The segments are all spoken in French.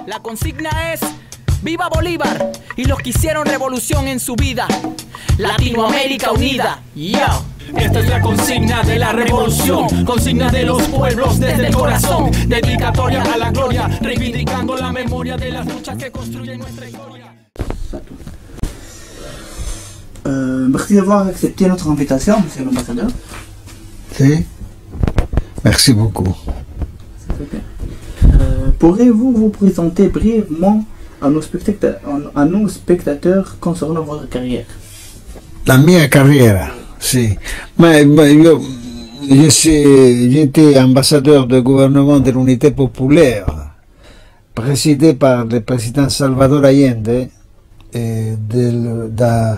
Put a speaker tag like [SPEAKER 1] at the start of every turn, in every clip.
[SPEAKER 1] La consigna es ¡Viva Bolívar! Y los que hicieron revolución en su vida. Latinoamérica unida. Yo.
[SPEAKER 2] Esta es la consigna de la revolución, consigna de los pueblos desde el corazón, dedicatoria a la gloria, reivindicando la memoria de las luchas que construyen nuestra historia.
[SPEAKER 3] Merci d'avoir accepté notre invitation, monsieur l'ambassadeur.
[SPEAKER 4] Si. Merci beaucoup.
[SPEAKER 3] Pourriez-vous vous présenter brièvement à nos spectateurs concernant votre carrière?
[SPEAKER 4] La mia carriera, sì. J'étais ambassadeur du gouvernement de l'unité populaire, présidé par le président Salvador Allende, de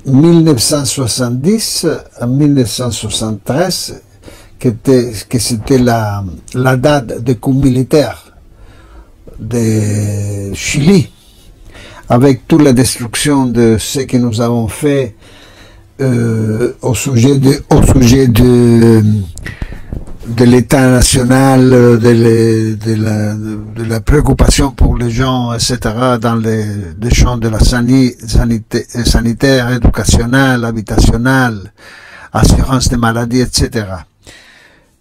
[SPEAKER 4] 1970 à 1973, que c'était la date de coup militaire de Chili, avec toute la destruction de ce que nous avons fait au sujet de l'État national, de la préoccupation pour les gens, etc., dans les champs de la sanitaire, éducationnelle, habitationnelle, assurance des maladies, etc.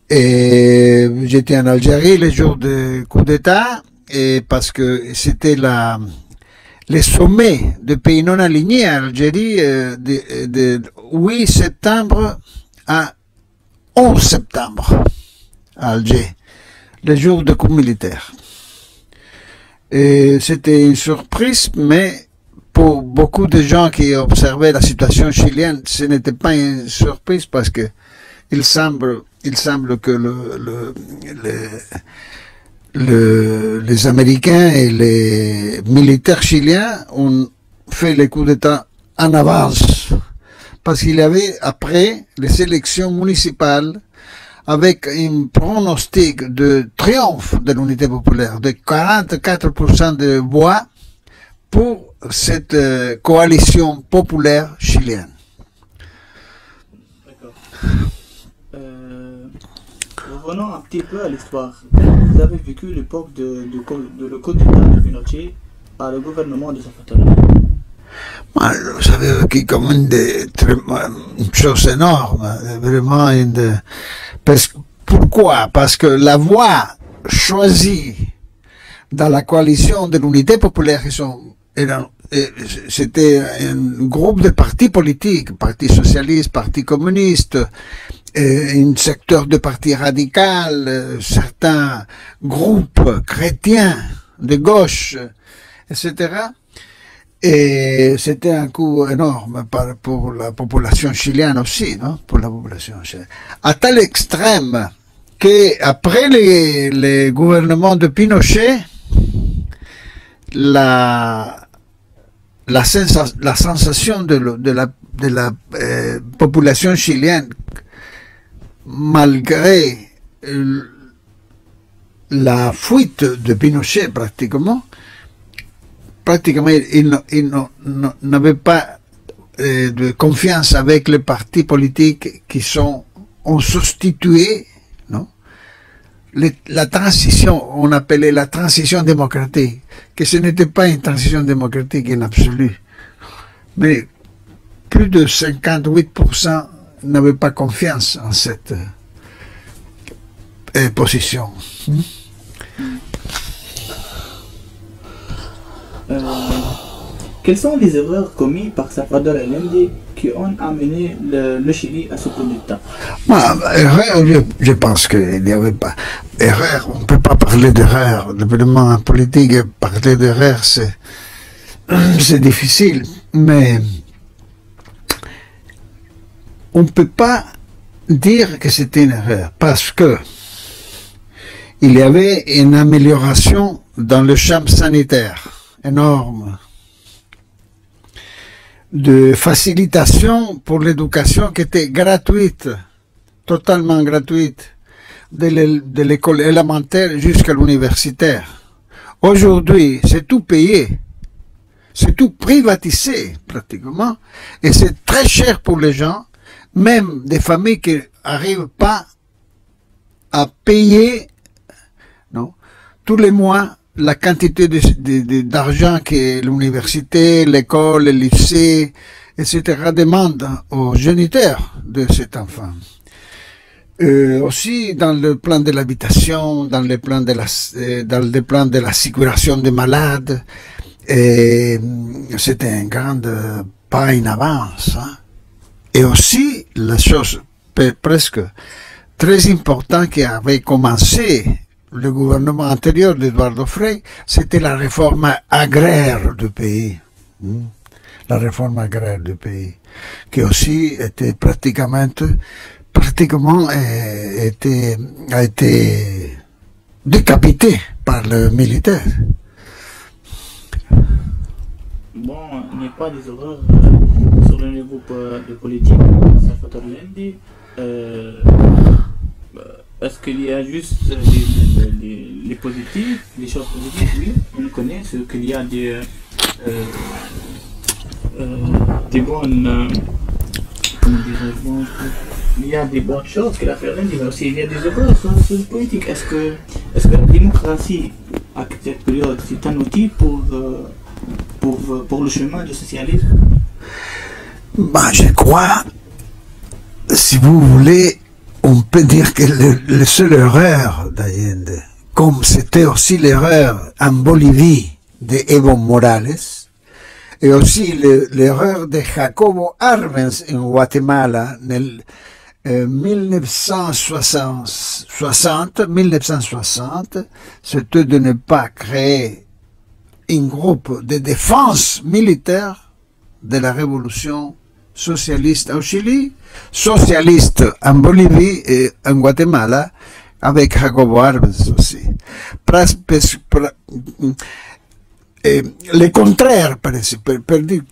[SPEAKER 4] Et j'étais en Algérie le jour du coup d'État, et parce que c'était le sommet des pays non alignés à Algérie de 8 septembre à 11 septembre à Alger, le jour du coup militaire. Et c'était une surprise, mais pour beaucoup de gens qui observaient la situation chilienne, ce n'était pas une surprise parce que il semble que les Américains et les militaires chiliens ont fait le coup d'État en avance, parce qu'il y avait après les élections municipales avec un pronostic de triomphe de l'unité populaire de 44% de voix pour cette coalition populaire chilienne.
[SPEAKER 3] Revenons un petit peu à l'histoire. Vous avez vécu l'époque de le coup d'État de Pinochet par le gouvernement de Zapatero.
[SPEAKER 4] Vous avez vécu comme une chose énorme, vraiment. Pourquoi? Parce que la voie choisie dans la coalition de l'unité populaire, c'était un groupe de partis politiques, Parti socialiste, Parti communiste, un secteur de partis radicaux, certains groupes chrétiens de gauche, etc. Et c'était un coup énorme pour la population chilienne aussi, non? Pour la population chilienne. À tel extrême qu'après les gouvernements de Pinochet, la sensation de la population chilienne, malgré la fuite de Pinochet pratiquement il n'avait pas de confiance avec les partis politiques qui ont substitué, non, la transition, on appelait la transition démocratique, que ce n'était pas une transition démocratique en absolu, mais plus de 58% n'avaient pas confiance en cette position.
[SPEAKER 3] Quelles sont les erreurs commises par Salvador Allende qui ont amené le Chili à ce coup d'État?
[SPEAKER 4] Erreur, je pense qu'il n'y avait pas erreur. On ne peut pas parler d'erreur. Le gouvernement politique, parler d'erreur, c'est difficile. Mais on ne peut pas dire que c'était une erreur parce que il y avait une amélioration dans le champ sanitaire énorme, de facilitation pour l'éducation qui était gratuite, totalement gratuite, de l'école élémentaire jusqu'à l'universitaire. Aujourd'hui, c'est tout payé, c'est tout privatisé pratiquement, et c'est très cher pour les gens, même des familles qui n'arrivent pas à payer, non, tous les mois la quantité d'argent que l'université, l'école, le lycée, etc. demandent aux géniteurs de cet enfant. Aussi dans le plan de l'habitation, dans le plan de la sécurisation des malades, c'était un grand pas en avance. Hein. Et aussi, la chose presque très importante qui avait commencé le gouvernement antérieur d'Eduardo Frei, c'était la réforme agraire du pays. La réforme agraire du pays, qui aussi était pratiquement a été décapité par le militaire.
[SPEAKER 3] Bon, il n'y a pas des horreurs sur le niveau de politique. Est-ce qu'il y a juste les positifs, les choses positives? Oui, on connaît ce qu'il y a des bonnes. Comment dirais-je, il y a des bonnes choses que la Finlande, mais aussi il y a des horreurs sur le politique. Est-ce que la démocratie, à cette période, c'est un outil pour le chemin du socialisme?
[SPEAKER 4] Bah, je crois, si vous voulez, on peut dire que la seule erreur d'Allende, comme c'était aussi l'erreur en Bolivie de Evo Morales, et aussi l'erreur de Jacobo Arbenz en Guatemala en 1960, c'était de ne pas créer un groupe de défense militaire de la révolution socialiste au Chili, socialiste en Bolivie et en Guatemala, avec Jacobo Arbenz aussi. Le contraire, pour dire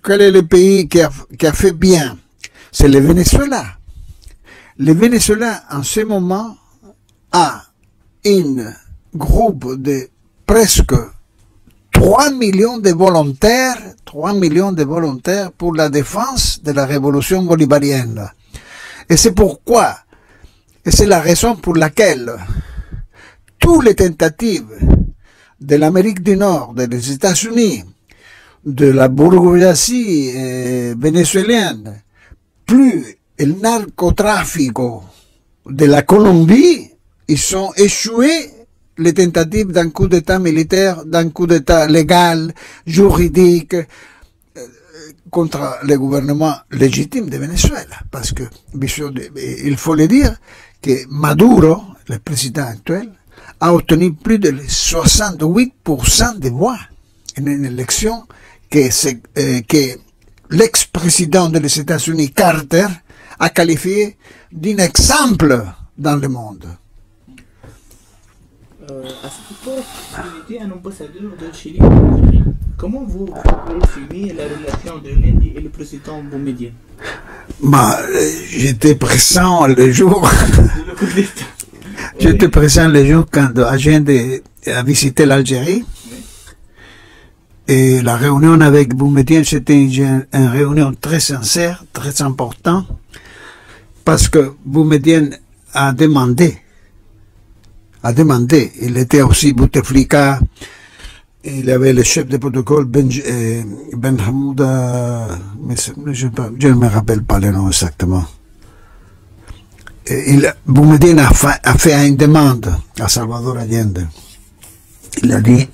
[SPEAKER 4] quel est le pays qui a fait bien, c'est le Venezuela. Le Venezuela, en ce moment, a un groupe de presque 3 millions de volontaires pour la défense de la révolution bolivarienne. Et c'est pourquoi, et c'est la raison pour laquelle toutes les tentatives de l'Amérique du Nord, des États-Unis, de la bourgeoisie vénézuélienne, plus le narcotrafic de la Colombie, ils ont échoué les tentatives d'un coup d'État militaire, d'un coup d'État légal, juridique, contre le gouvernement légitime de Venezuela. Parce que, il faut le dire, que Maduro, le président actuel, a obtenu plus de 68% des voix en une élection que l'ex-président des États-Unis, Carter, a qualifié d'un exemple dans le monde.
[SPEAKER 3] À cette époque, vous étiez un ambassadeur de Chili. Comment vous estimez la relation de l'Inde et le président Boumediene?
[SPEAKER 4] J'étais présent le jour. J'étais présent le jour quand Allende a visité l'Algérie. Et la réunion avec Boumediene, c'était une réunion très sincère, très importante, parce que Boumediene a demandé, il était aussi Bouteflika, il y avait le chef de protocole Ben Hamouda, je ne me rappelle pas le nom exactement. Boumediene a fait une demande à Salvador Allende. Il a dit: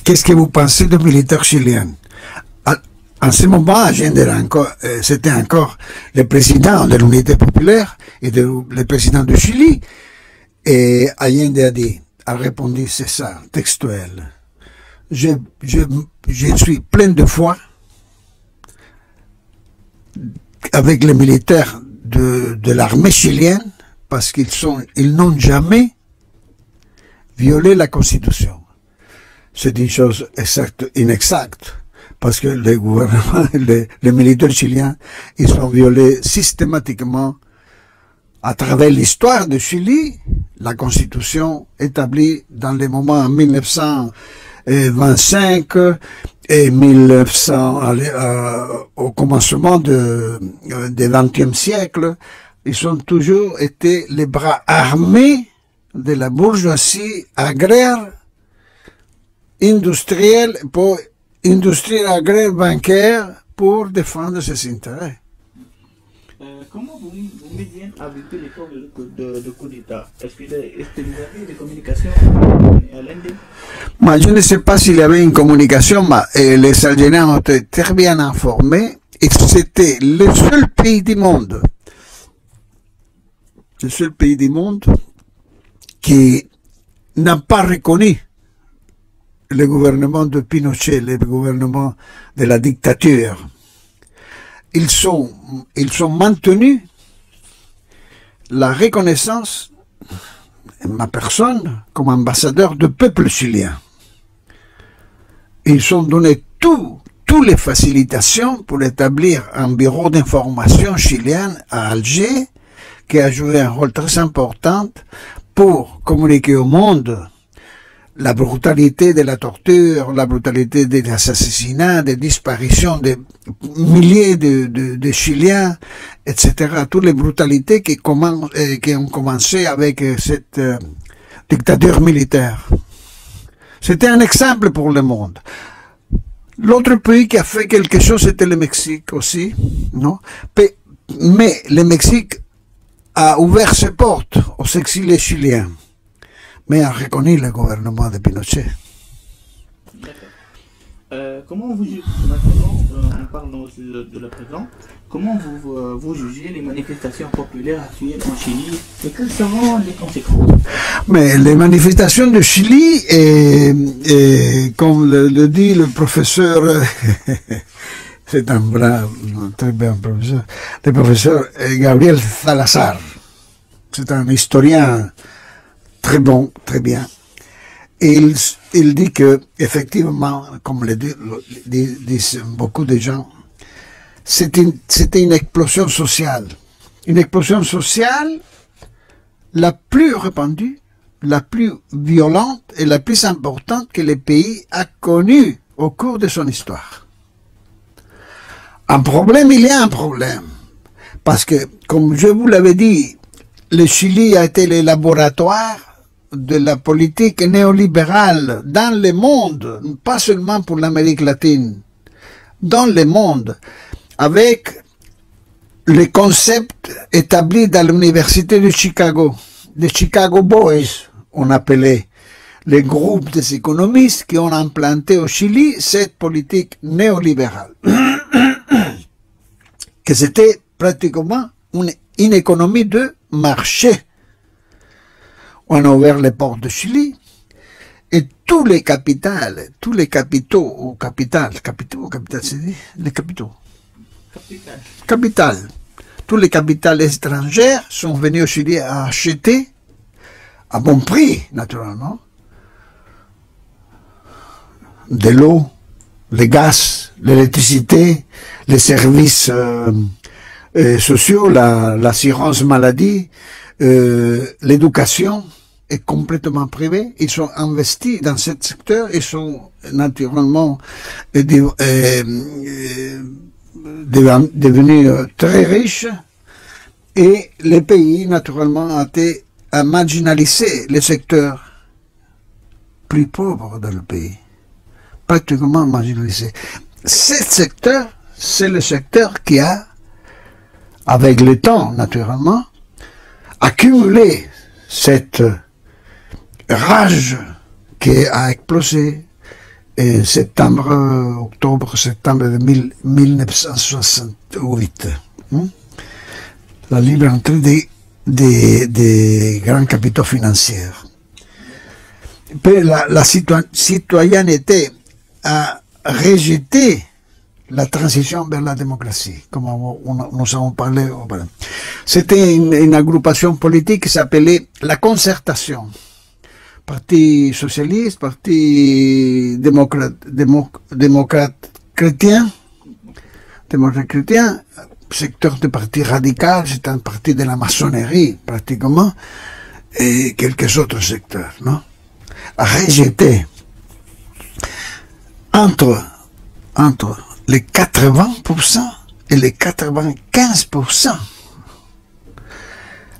[SPEAKER 4] qu'est-ce que vous pensez des militaires chiliens? En ce moment, Allende c'était encore le président de l'Unité populaire et le président du Chili. Et Allende a répondu, c'est ça, textuel: je suis plein de foi avec les militaires de l'armée chilienne, parce ils n'ont jamais violé la Constitution. C'est une chose inexacte, parce que les gouvernements, les militaires chiliens, ils ont violé systématiquement, à travers l'histoire du Chili, la Constitution établie dans les moments 1925 et 1900, au commencement du XXe siècle. Ils ont toujours été les bras armés de la bourgeoisie agraire, industrielle, agraire bancaire pour défendre ses intérêts.
[SPEAKER 3] Comment vous médias a vécu l'effort de coup d'État? Est-ce que vous avez des communications à l'Inde?
[SPEAKER 4] Moi, je ne sais pas s'il y avait une communication, mais les Algériens ont été très bien informés et c'était le seul pays du monde, qui n'a pas reconnu le gouvernement de Pinochet, le gouvernement de la dictature. Ils sont maintenus la reconnaissance de ma personne comme ambassadeur du peuple chilien. Ils ont donné toutes les facilitations pour établir un bureau d'information chilien à Alger qui a joué un rôle très important pour communiquer au monde la brutalité de la torture, la brutalité des assassinats, des disparitions de milliers de Chiliens, etc. Toutes les brutalités qui ont commencé avec cette dictature militaire. C'était un exemple pour le monde. L'autre pays qui a fait quelque chose, c'était le Mexique aussi, non? Mais le Mexique a ouvert ses portes aux exilés chiliens, mais a reconnu le gouvernement de Pinochet.
[SPEAKER 3] D'accord. Comment vous jugez, maintenant on parle de la présent, comment vous jugez les manifestations populaires actuelles en Chili et quelles seront les conséquences?
[SPEAKER 4] Mais les manifestations de Chili, comme le dit le professeur, c'est un très bien professeur, le professeur Gabriel Salazar, c'est un historien très bon, très bien. Et il dit que, effectivement, comme le disent beaucoup de gens, c'était une explosion sociale. Une explosion sociale la plus répandue, la plus violente et la plus importante que le pays a connue au cours de son histoire. Un problème, il y a un problème. Parce que, comme je vous l'avais dit, le Chili a été le laboratoire de la politique néolibérale dans le monde, pas seulement pour l'Amérique latine, dans le monde, avec les concepts établis dans l'université de Chicago, les Chicago Boys, on appelait les groupes des économistes qui ont implanté au Chili cette politique néolibérale, que c'était pratiquement une économie de marché. On a ouvert les portes de Chili et tous les capitaux, tous les capitales étrangères sont venus au Chili à acheter, à bon prix, naturellement, de l'eau, le gaz, l'électricité, les services sociaux, l'assurance maladie, l'éducation est complètement privée. Ils sont investis dans ce secteur, ils sont naturellement devenus très riches et le pays naturellement a marginalisé les secteurs plus pauvres dans le pays, pratiquement marginalisé. Ce secteur, c'est le secteur qui a, avec le temps naturellement, accumulé cette rage qui a explosé en octobre-septembre de 1968. La libre entrée des grands capitaux financiers. La citoyenneté a rejeté la transition vers la démocratie, comme nous avons parlé. C'était une agrupation politique qui s'appelait la Concertation. Parti socialiste, parti démocrate chrétien, secteur de parti radical, c'est un parti de la maçonnerie pratiquement, et quelques autres secteurs, non? A rejeté entre les 80% et les 95%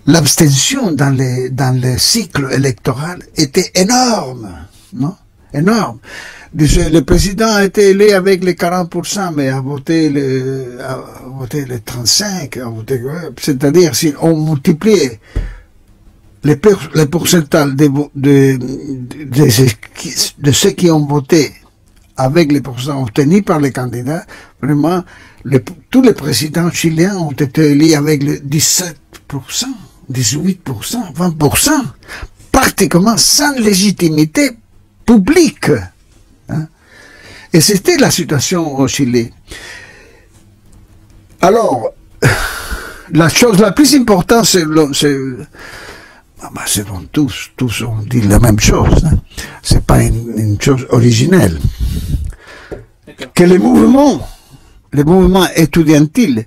[SPEAKER 4] l'abstention dans les cycles électoraux était énorme, non? Énorme. Le président a été élu avec les 40%, mais a voté les 35%, c'est-à-dire si on multipliait les pourcentages de ceux qui ont voté avec les pourcentages obtenus par les candidats, vraiment, tous les présidents chiliens ont été élus avec le 17%, 18%, 20%, pratiquement sans légitimité publique. Hein? Et c'était la situation au Chili. Alors, la chose la plus importante, c'est bon, tous ont dit la même chose. Hein? C'est pas une chose originelle. Que les mouvements étudiantils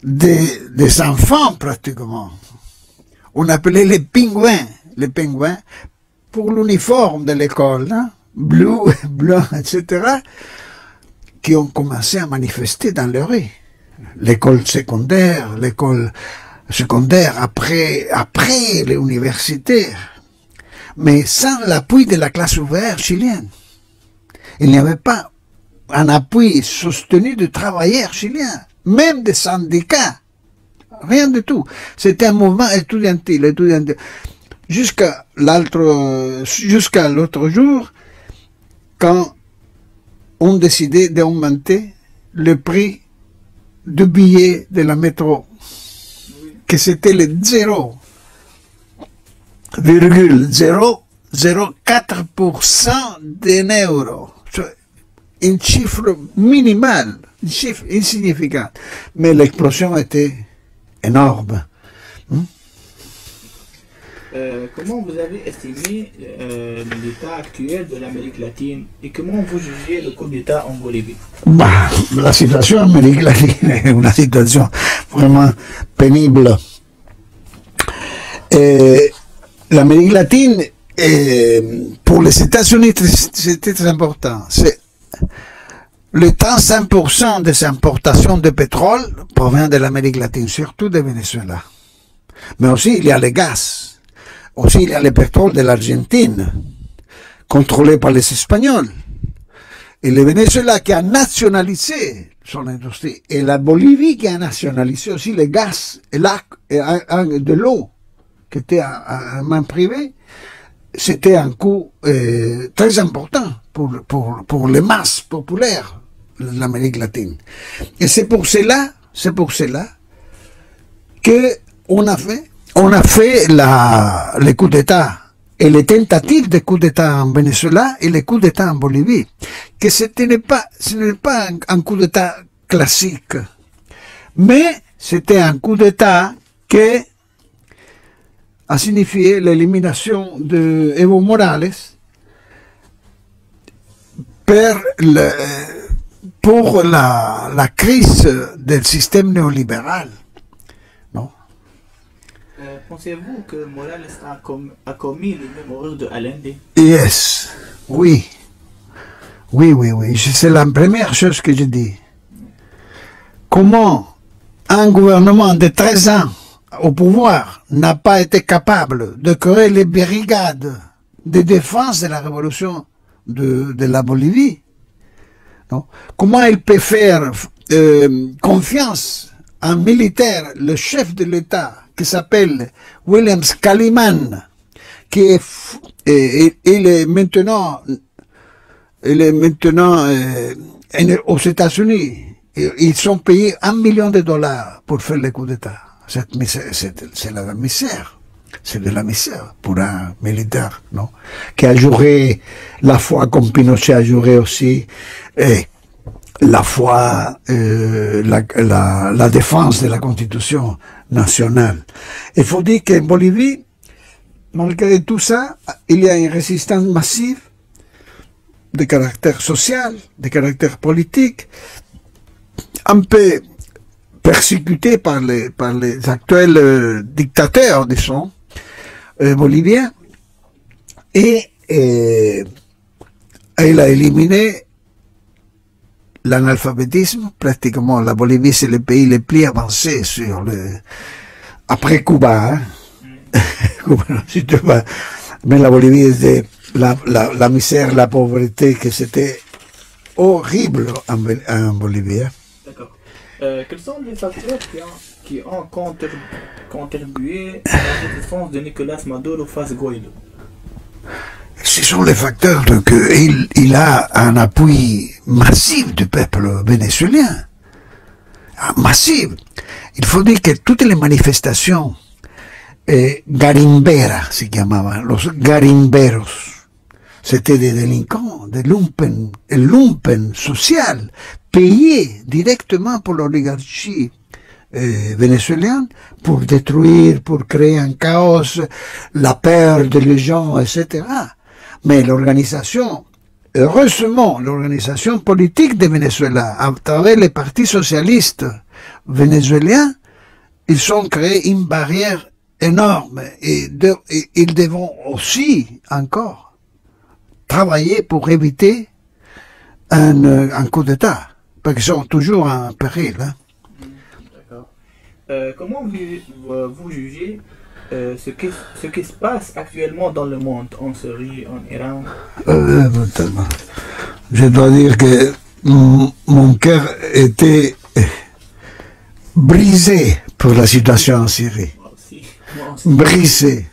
[SPEAKER 4] des enfants pratiquement, on appelait les pingouins, pour l'uniforme de l'école, hein, bleu, blanc, etc., qui ont commencé à manifester dans les rues. L'école secondaire après les universitaires, mais sans l'appui de la classe ouvrière chilienne. Il n'y avait pas un appui soutenu de travailleurs chiliens, même des syndicats, rien du tout. C'était un mouvement étudiantil. Jusqu'à l'autre jour, quand on décidait d'augmenter le prix du billet de la métro, que c'était le 0,004% d'un euro. Un chiffre minimal, un chiffre insignifiant. Mais l'explosion était énorme.
[SPEAKER 3] Comment vous avez estimé l'état actuel de l'Amérique latine et comment vous jugez le coup d'État en Bolivie?
[SPEAKER 4] La situation en Amérique latine est une situation vraiment pénible. L'Amérique latine, pour les États-Unis, c'est très important. Le 35% des importations de pétrole provient de l'Amérique latine, surtout du Venezuela. Mais aussi, il y a le gaz. Aussi, il y a le pétrole de l'Argentine, contrôlé par les Espagnols. Et le Venezuela qui a nationalisé son industrie. Et la Bolivie qui a nationalisé aussi le gaz et de l'eau, qui était en main privée. C'était un coût très important pour les masses populaires de l'Amérique latine. Et c'est pour cela qu'on a fait les coups d'État et les tentatives de coups d'État en Venezuela et les coups d'État en Bolivie, que ce n'est pas un coup d'État classique, mais c'était un coup d'État qui a signifié l'élimination de Evo Morales pour la crise du système néolibéral. Non?
[SPEAKER 3] Pensez-vous que Morales a commis le même erreur de Allende?
[SPEAKER 4] Yes, oui. C'est la première chose que je dis. Comment un gouvernement de 13 ans au pouvoir n'a pas été capable de créer les brigades de défense de la révolution de la Bolivie. Non? Comment il peut faire confiance à un militaire, le chef de l'État, qui s'appelle William Scaliman, qui il est maintenant aux États-Unis. Ils ont payé $1 million pour faire le coup d'État. C'est la misère. C'est de la misère pour un militaire, non? Qui a juré la foi comme Pinochet a juré aussi, et la foi, la défense de la Constitution nationale. Il faut dire qu'en Bolivie, malgré tout ça, il y a une résistance massive de caractère social, de caractère politique, un peu persécuté par les actuels dictateurs, disons, boliviens, et il a éliminé l'analphabétisme. Pratiquement, la Bolivie, c'est le pays le plus avancé après Cuba, hein. si tu vois, mais la Bolivie était la misère, la pauvreté, que c'était horrible en Bolivie. Hein.
[SPEAKER 3] D'accord. Quels sont les facteurs qui ont contribué à la résistance de Nicolas Maduro face à Guaido?
[SPEAKER 4] Ce sont les facteurs qu'il a un appui massif du peuple vénézuélien. Massif. Il faut dire que toutes les manifestations garimberas se llamaban, los garimberos, c'était des délinquants, des lumpen social, payés directement pour l'oligarchie vénézuélienne pour détruire, pour créer un chaos, la peur des gens, etc. Mais l'organisation, heureusement, l'organisation politique de Venezuela, à travers les partis socialistes vénézuéliens, ils ont créé une barrière énorme et ils devront aussi encore travailler pour éviter un coup d'État, parce qu'ils sont toujours en péril. Hein.
[SPEAKER 3] D'accord. Comment vous jugez ce qui se passe actuellement dans le monde, en Syrie, en Iran?
[SPEAKER 4] Je dois dire que mon cœur était brisé pour la situation en Syrie.
[SPEAKER 3] Moi aussi.
[SPEAKER 4] Brisé.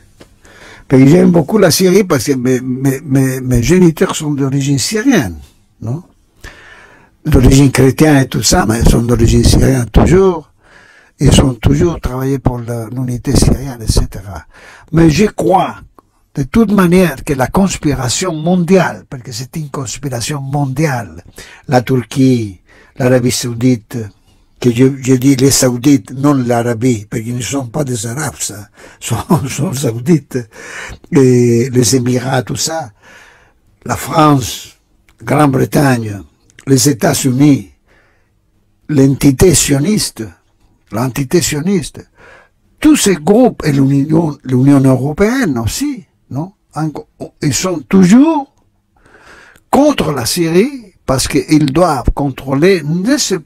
[SPEAKER 4] J'aime beaucoup la Syrie parce que mes géniteurs sont d'origine syrienne, non? D'origine chrétienne et tout ça, mais ils sont d'origine syrienne toujours. Ils ont toujours travaillé pour l'unité syrienne, etc. Mais je crois, de toute manière, que la conspiration mondiale, parce que c'est une conspiration mondiale, la Turquie, l'Arabie Saoudite, que je dis les Saoudites, non l'Arabie, parce qu'ils ne sont pas des Arabes, ça, sont Saoudites, et les Émirats, tout ça, la France, Grande-Bretagne, les États-Unis, l'entité sioniste, tous ces groupes, et l'Union européenne aussi, non? Ils sont toujours contre la Syrie parce qu'ils doivent contrôler,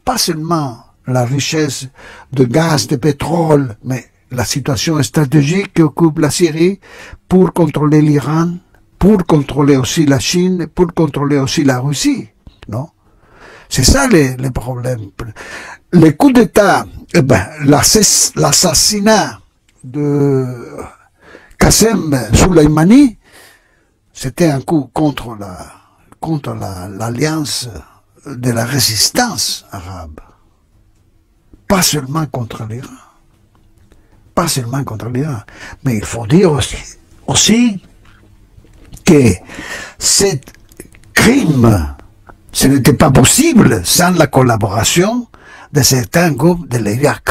[SPEAKER 4] pas seulement la richesse de gaz, de pétrole, mais la situation stratégique qui occupe la Syrie pour contrôler l'Iran, pour contrôler aussi la Chine, pour contrôler aussi la Russie, non? C'est ça les problèmes. Les coups d'État, l'assassinat de Qassem Soleimani, c'était un coup contre l'alliance de la résistance arabe. Pas seulement contre l'Iran. Pas seulement contre l'Iran. Mais il faut dire aussi que ce crime, ce n'était pas possible sans la collaboration de certains groupes de l'Irak.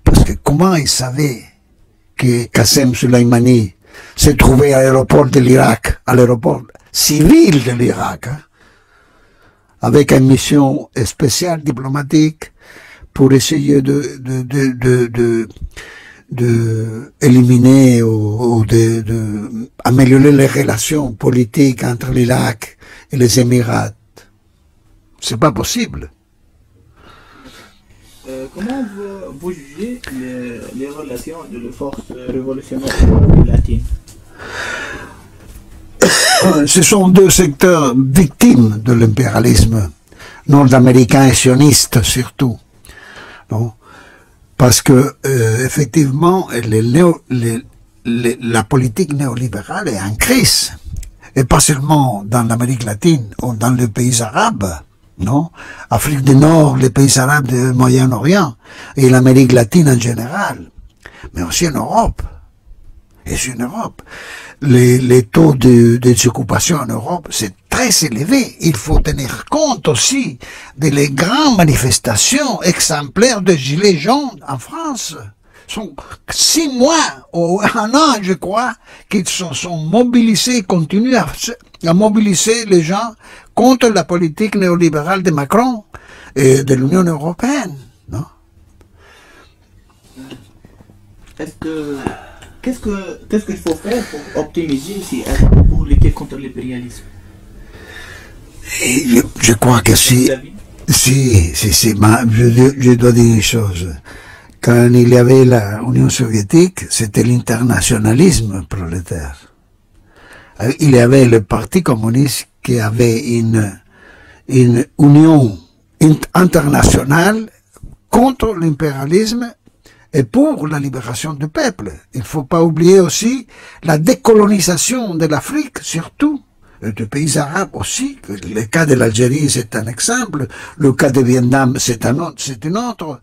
[SPEAKER 4] Parce que comment ils savaient que Qassem Soleimani se trouvait à l'aéroport de l'Irak, à l'aéroport civil de l'Irak, hein, avec une mission spéciale diplomatique pour essayer d'éliminer ou d'améliorer les relations politiques entre l'Irak et les Émirats. C'est pas possible.
[SPEAKER 3] Comment vous jugez les relations de la force révolutionnaire latine?
[SPEAKER 4] Ce sont deux secteurs victimes de l'impérialisme nord-américain et sioniste surtout, non? Parce que effectivement la politique néolibérale est en crise, et pas seulement dans l'Amérique latine ou dans les pays arabes, non? Afrique du Nord, les pays arabes du Moyen-Orient et l'Amérique latine en général, mais aussi en Europe. Et en Europe, les taux de désoccupation en Europe, c'est très élevé. Il faut tenir compte aussi des grandes manifestations exemplaires de gilets jaunes en France. Sont 6 mois ou 1 an, je crois, qu'ils sont mobilisés, continuent à mobiliser les gens contre la politique néolibérale de Macron et de l'Union européenne, non?
[SPEAKER 3] Qu'est-ce qu'il faut faire pour optimiser pour lutter contre l'impérialisme?
[SPEAKER 4] Je crois que je dois dire une chose. quand il y avait l'Union soviétique, c'était l'internationalisme prolétaire. Il y avait le Parti communiste qui avait une union internationale contre l'impérialisme et pour la libération du peuple. Il ne faut pas oublier aussi la décolonisation de l'Afrique, surtout, et des pays arabes aussi. Le cas de l'Algérie, c'est un exemple. Le cas de Vietnam, c'est un autre.